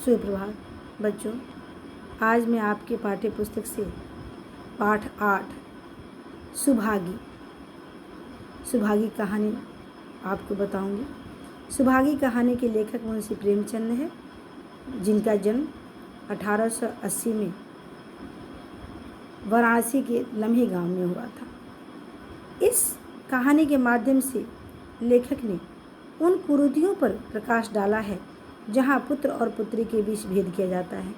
सुप्रभात बच्चों, आज मैं आपके पाठ्य पुस्तक से पाठ 8 सुभागी कहानी आपको बताऊंगी। सुभागी कहानी के लेखक मुंशी प्रेमचंद है, जिनका जन्म 1880 में वाराणसी के लम्हे गांव में हुआ था। इस कहानी के माध्यम से लेखक ने उन कुरीतियों पर प्रकाश डाला है जहाँ पुत्र और पुत्री के बीच भेद किया जाता है।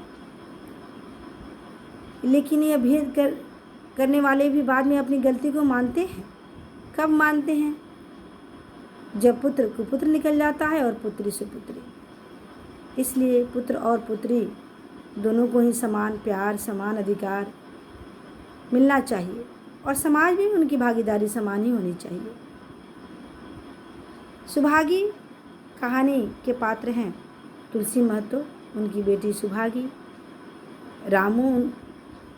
लेकिन यह भेद करने वाले भी बाद में अपनी गलती को मानते हैं। कब मानते हैं? जब पुत्र कुपुत्र निकल जाता है और पुत्री सुपुत्री। इसलिए पुत्र और पुत्री दोनों को ही समान प्यार, समान अधिकार मिलना चाहिए और समाज में उनकी भागीदारी समान ही होनी चाहिए। सुभागी कहानी के पात्र हैं तुलसी महतो, उनकी बेटी सुभागी, रामू,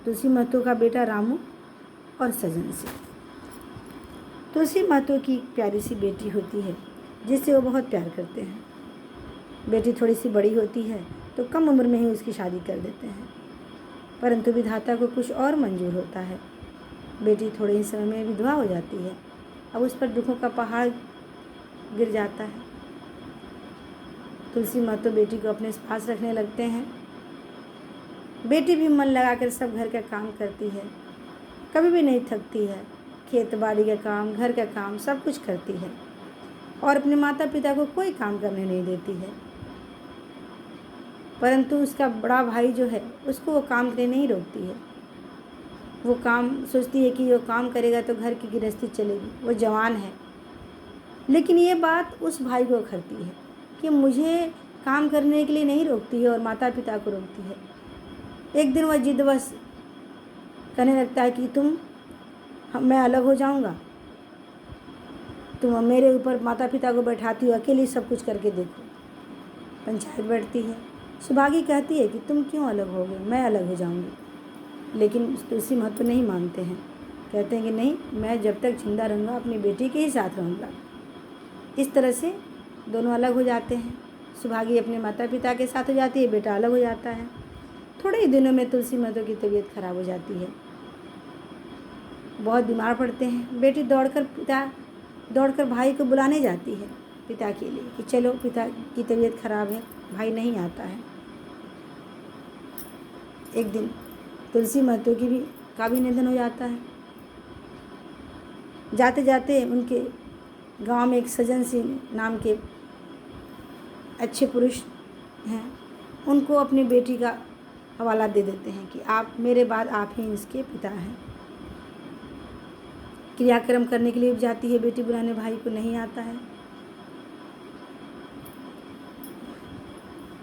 तुलसी महतो का बेटा रामू और सजन सिंह। तुलसी महतो की प्यारी सी बेटी होती है जिससे वो बहुत प्यार करते हैं। बेटी थोड़ी सी बड़ी होती है तो कम उम्र में ही उसकी शादी कर देते हैं, परंतु विधाता को कुछ और मंजूर होता है। बेटी थोड़े ही समय में विधवा हो जाती है। अब उस पर दुखों का पहाड़ गिर जाता है। तुलसी महतो बेटी को अपने पास रखने लगते हैं। बेटी भी मन लगाकर सब घर का काम करती है, कभी भी नहीं थकती है। खेत बाड़ी का काम, घर का काम सब कुछ करती है और अपने माता पिता को कोई काम करने नहीं देती है। परंतु उसका बड़ा भाई जो है उसको वो काम करने नहीं रोकती है। वो काम सोचती है कि वो काम करेगा तो घर की गृहस्थी चलेगी। वो जवान है, लेकिन ये बात उस भाई को अखरती है कि मुझे काम करने के लिए नहीं रोकती है और माता पिता को रोकती है। एक दिन वह जिद्दवश कहने लगता है कि मैं अलग हो जाऊंगा, तुम मेरे ऊपर माता पिता को बैठाती हो, अकेले सब कुछ करके देखो। पंचायत बैठती है। सुभागी कहती है कि तुम क्यों अलग होगे, मैं अलग हो जाऊंगी। लेकिन तुलसी महतो नहीं मानते हैं, कहते हैं कि नहीं, मैं जब तक जिंदा रहूँगा अपनी बेटी के ही साथ रहूँगा। इस तरह से दोनों अलग हो जाते हैं। सुभागी अपने माता पिता के साथ हो जाती है, बेटा अलग हो जाता है। थोड़े ही दिनों में तुलसी महतो की तबीयत खराब हो जाती है, बहुत बीमार पड़ते हैं। बेटी दौड़कर भाई को बुलाने जाती है पिता के लिए कि चलो पिता की तबीयत खराब है। भाई नहीं आता है। एक दिन तुलसी महतो का भी निधन हो जाता है। जाते जाते उनके गांव में एक सजन सिंह नाम के अच्छे पुरुष हैं, उनको अपनी बेटी का हवाला दे देते हैं कि आप मेरे बाद आप ही इसके पिता हैं। क्रियाक्रम करने के लिए जाती है बेटी बुलाने, भाई को नहीं आता है।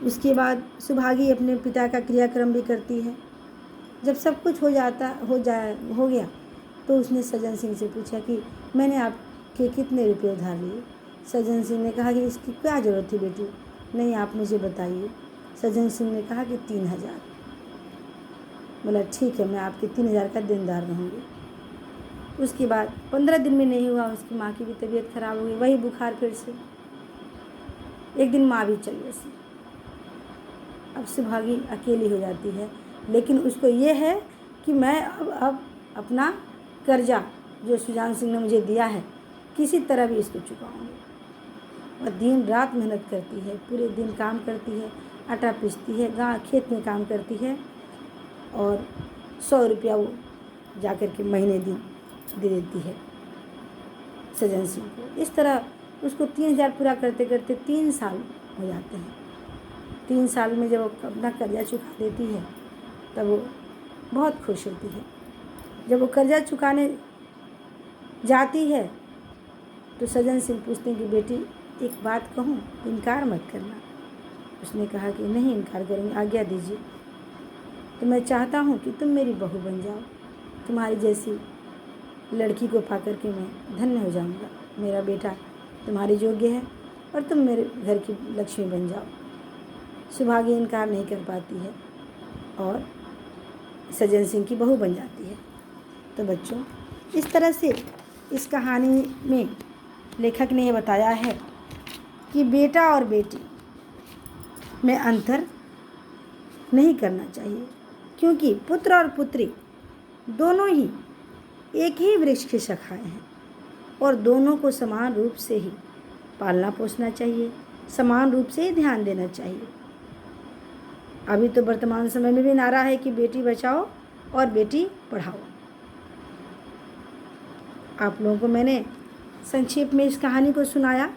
उसके बाद सुभागी अपने पिता का क्रियाक्रम भी करती है। जब सब कुछ हो गया तो उसने सजन सिंह से पूछा कि मैंने आपके कितने रुपए उधार लिए। सजन सिंह ने कहा कि इसकी क्या ज़रूरत थी बेटी, नहीं आप मुझे बताइए। सजन सिंह ने कहा कि 3000। बोला ठीक है, मैं आपके 3000 का देनदार रहूँगी। उसके बाद 15 दिन में नहीं हुआ, उसकी माँ की भी तबीयत खराब हो गई, वही बुखार फिर से। एक दिन माँ भी चल बसी। अब सुभागी अकेली हो जाती है, लेकिन उसको ये है कि मैं अब अपना कर्जा जो सुजान सिंह ने मुझे दिया है किसी तरह भी इसको चुकाऊंगी। और दिन रात मेहनत करती है, पूरे दिन काम करती है, आटा पीसती है, खेत में काम करती है और 100 रुपया वो जाकर के महीने दिन दे देती है सजन सिंह को। इस तरह उसको 3000 पूरा करते करते 3 साल हो जाते हैं। 3 साल में जब वो अपना कर्जा चुका देती है तब वो बहुत खुश होती है। जब वो कर्जा चुकाने जाती है तो सजन सिंह पूछते हैं कि बेटी एक बात कहूँ, इनकार मत करना। उसने कहा कि नहीं इनकार करूँगी, आज्ञा दीजिए। तो मैं चाहता हूँ कि तुम मेरी बहू बन जाओ, तुम्हारी जैसी लड़की को पा करके मैं धन्य हो जाऊँगा। मेरा बेटा तुम्हारे योग्य है और तुम मेरे घर की लक्ष्मी बन जाओ। सुभागी इनकार नहीं कर पाती है और सजन सिंह की बहू बन जाती है। तो बच्चों, इस तरह से इस कहानी में लेखक ने ये बताया है कि बेटा और बेटी में अंतर नहीं करना चाहिए, क्योंकि पुत्र और पुत्री दोनों ही एक ही वृक्ष की शाखाएं हैं और दोनों को समान रूप से ही पालना पोसना चाहिए, समान रूप से ही ध्यान देना चाहिए। अभी तो वर्तमान समय में भी नारा है कि बेटी बचाओ और बेटी पढ़ाओ। आप लोगों को मैंने संक्षेप में इस कहानी को सुनाया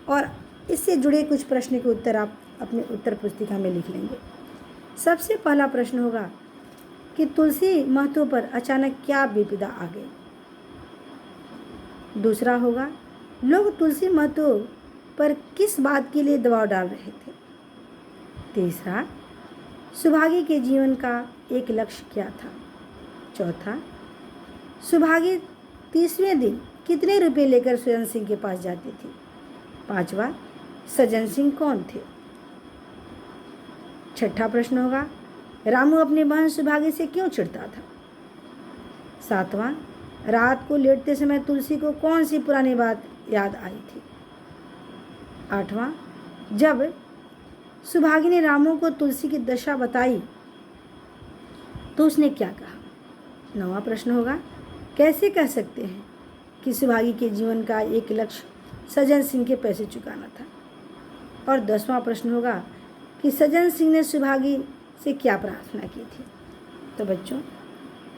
और इससे जुड़े कुछ प्रश्न के उत्तर आप अपने उत्तर पुस्तिका में लिख लेंगे। सबसे पहला प्रश्न होगा कि तुलसी महतो पर अचानक क्या विपदा आ गई। दूसरा होगा, लोग तुलसी महतो पर किस बात के लिए दबाव डाल रहे थे। तीसरा, सुभागी के जीवन का एक लक्ष्य क्या था। चौथा, सुभागी तीसवें दिन कितने रुपए लेकर सज्जन सिंह के पास जाती थी। पांचवा, सज्जन सिंह कौन थे। छठा प्रश्न होगा, रामू अपनी बहन सुभागी से क्यों चिढ़ता था। सातवां, रात को लेटते समय तुलसी को कौन सी पुरानी बात याद आई थी। आठवां, जब सुभागी ने रामू को तुलसी की दशा बताई तो उसने क्या कहा। नौवां प्रश्न होगा, कैसे कह सकते हैं कि सुभागी के जीवन का एक लक्ष्य सज्जन सिंह के पैसे चुकाना था। और 10वां प्रश्न होगा कि सज्जन सिंह ने सुभागी से क्या प्रार्थना की थी। तो बच्चों,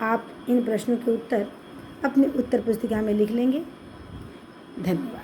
आप इन प्रश्नों के उत्तर अपनी उत्तर पुस्तिका में लिख लेंगे। धन्यवाद।